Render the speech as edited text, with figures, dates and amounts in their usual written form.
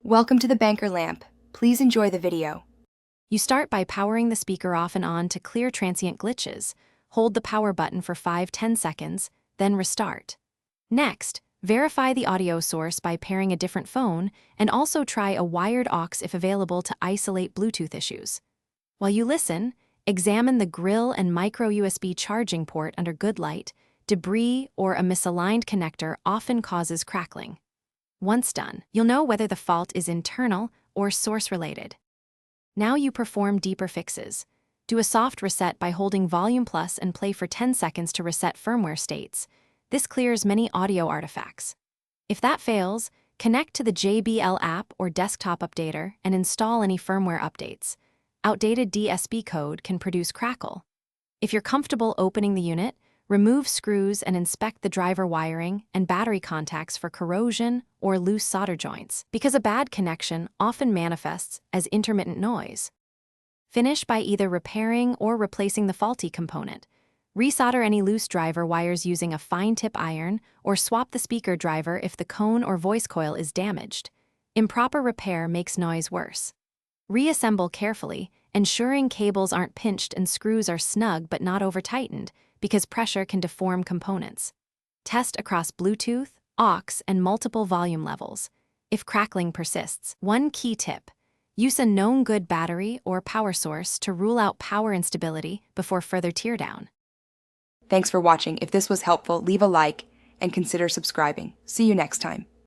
Welcome to the banker lamp. Please enjoy the video. You start by powering the speaker off and on to clear transient glitches. Hold the power button for 5–10 seconds, then restart. Next, verify the audio source by pairing a different phone and also try a wired aux if available to isolate Bluetooth issues. While you listen, examine the grill and micro USB charging port under good light. Debris or a misaligned connector often causes crackling. Once done, you'll know whether the fault is internal or source-related. Now you perform deeper fixes. Do a soft reset by holding volume plus and play for 10 seconds to reset firmware states. This clears many audio artifacts. If that fails, connect to the JBL app or desktop updater and install any firmware updates. Outdated DSP code can produce crackle. If you're comfortable opening the unit, remove screws and inspect the driver wiring and battery contacts for corrosion or loose solder joints, because a bad connection often manifests as intermittent noise. Finish by either repairing or replacing the faulty component. Resolder any loose driver wires using a fine-tip iron or swap the speaker driver if the cone or voice coil is damaged. Improper repair makes noise worse. Reassemble carefully, ensuring cables aren't pinched and screws are snug but not over-tightened, because pressure can deform components. Test across Bluetooth, aux, and multiple volume levels. If crackling persists, one key tip: use a known good battery or power source to rule out power instability before further teardown. Thanks for watching. If this was helpful, leave a like and consider subscribing. See you next time.